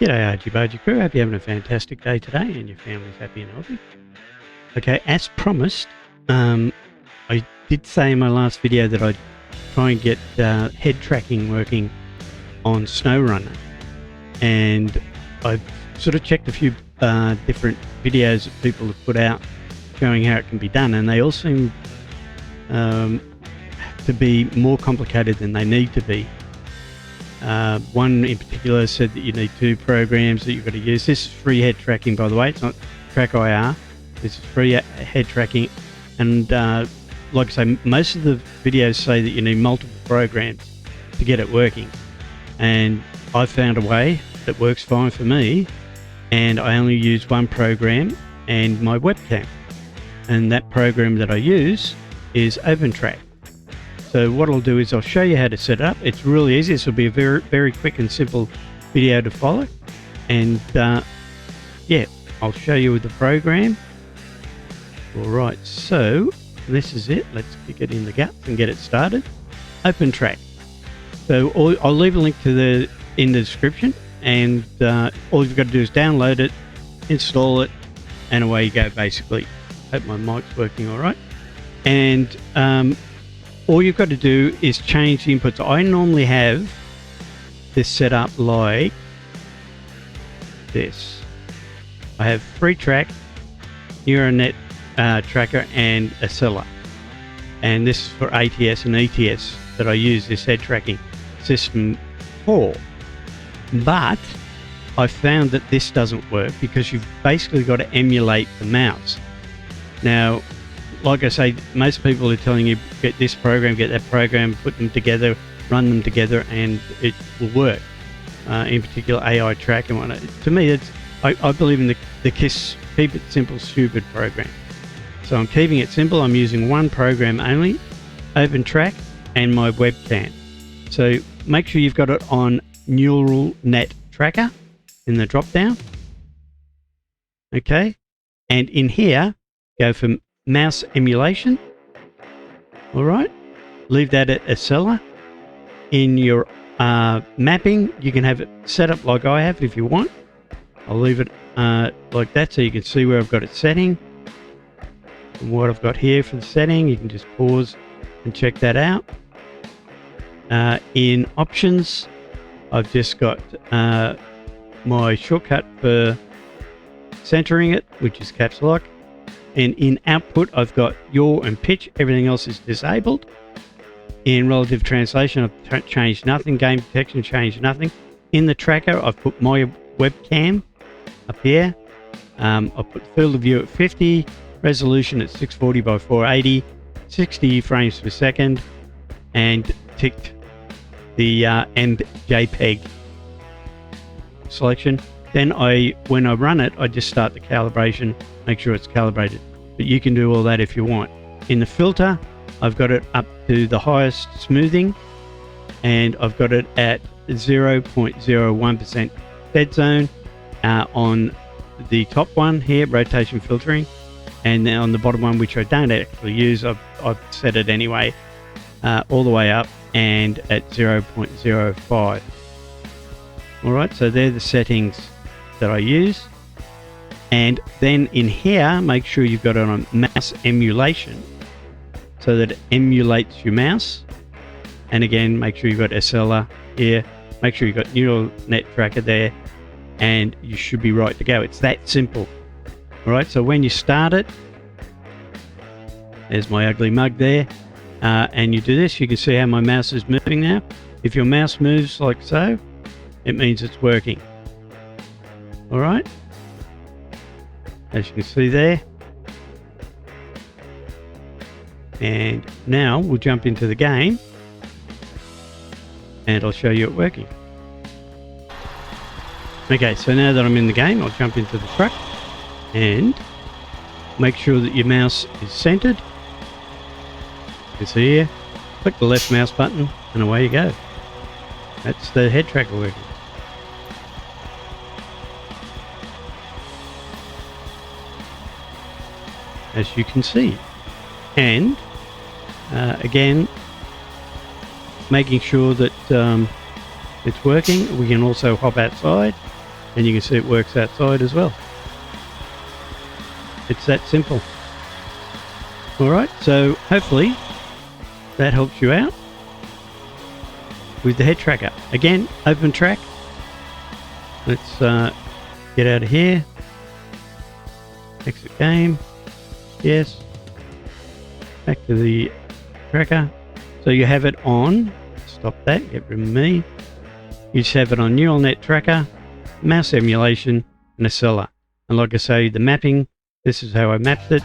G'day Archie Bargy crew, hope you're having a fantastic day today and your family's happy and healthy. Okay, as promised, I did say in my last video that I'd try and get head tracking working on SnowRunner, and I've sort of checked a few different videos that people have put out showing how it can be done, and they all seem to be more complicated than they need to be. One in particular said that you need 2 programs that you've got to use. This is free head tracking, by the way. It's not Track IR. This is free head tracking. And like I say, most of the videos say that you need multiple programs to get it working. And I found a way that works fine for me. And I only use one program and my webcam. And that program that I use is OpenTrack. So what I'll do is I'll show you how to set it up. It's really easy. This will be a very, very quick and simple video to follow. And yeah, I'll show you with the program. All right, so this is it. Let's kick it in the guts and get it started. OpenTrack. So I'll leave a link to in the description, and all you've got to do is download it, install it, and away you go, basically. Hope my mic's working all right. And all you've got to do is change the inputs. I normally have this set up like this. I have FreeTrack, Neuronet Tracker, and Acela. And this is for ATS and ETS that I use this head tracking system for. But I found that this doesn't work because you've basically got to emulate the mouse. Now, like I say, most people are telling you get this program, get that program, put them together, run them together, and it will work. In particular, AI Track and whatnot. To me, I believe in the K.I.S.S. keep it simple, stupid program. So I'm keeping it simple. I'm using one program only, OpenTrack, and my webcam. So make sure you've got it on Neural Net Tracker in the drop down. Okay, and in here, go for mouse emulation. All right, leave that at Acela. In your mapping, you can have it set up like I have if you want. I'll leave it like that so you can see where I've got it setting and what I've got here for the setting. You can just pause and check that out. In options, I've just got my shortcut for centering it, which is caps lock. And in output, I've got yaw and pitch. Everything else is disabled. In relative translation, I've changed nothing. Game detection, changed nothing. In the tracker, I've put my webcam up here. I've put field of view at 50, resolution at 640 by 480, 60 frames per second, and ticked the MJPEG selection. Then when I run it, I just start the calibration, make sure it's calibrated. But you can do all that if you want. In the filter, I've got it up to the highest smoothing, and I've got it at 0.01% dead zone on the top one here, rotation filtering. And then on the bottom one, which I don't actually use, I've set it anyway, all the way up and at 0.05. All right, so they're the settings that I use. And then in here, make sure you've got it on mouse emulation so that it emulates your mouse. And again, make sure you've got Acela here, make sure you've got Neural Net Tracker there, and you should be right to go. It's that simple. All right, so when you start it, there's my ugly mug there, and you do this, you can see how my mouse is moving now. If your mouse moves like so, it means it's working. All right, as you can see there. And now we'll jump into the game and I'll show you it working. Okay, so now that I'm in the game, I'll jump into the truck and make sure that your mouse is centered. You can see here, click the left mouse button and away you go. That's the head tracker working. As you can see. And again, making sure that it's working. We can also hop outside and you can see it works outside as well. It's that simple. Alright, so hopefully that helps you out with the head tracker. Again, open track. Let's get out of here. Exit game. Yes. Back to the tracker. So you have it on. Stop that. Get rid of me. You just have it on neural net tracker, mouse emulation, and a seller. And like I say, the mapping, this is how I mapped it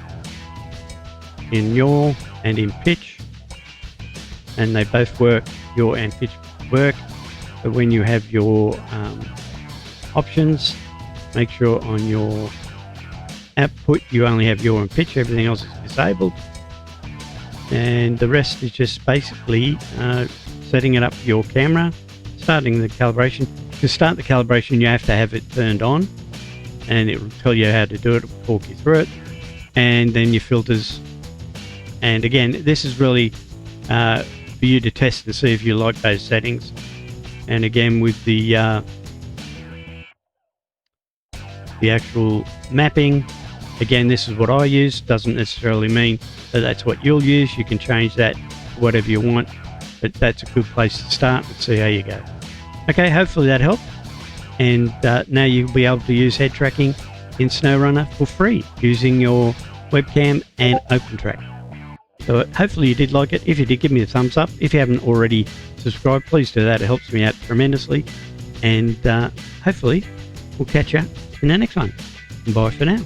in yaw and in pitch. And they both work. Yaw and pitch work. But when you have your options, make sure on your output you only have yaw and pitch. Everything else is disabled. And the rest is just basically setting it up for your camera, starting the calibration. To start the calibration, you have to have it turned on, and it will tell you how to do it. It will talk you through it. And then your filters. And again, this is really for you to test and see if you like those settings. And again, with the actual mapping, again, this is what I use. Doesn't necessarily mean that that's what you'll use. You can change that to whatever you want, but that's a good place to start and see how you go. Okay, hopefully that helped. And now you'll be able to use head tracking in SnowRunner for free using your webcam and OpenTrack. So hopefully you did like it. If you did, give me a thumbs up. If you haven't already subscribed, please do that. It helps me out tremendously. And hopefully we'll catch you in the next one. Bye for now.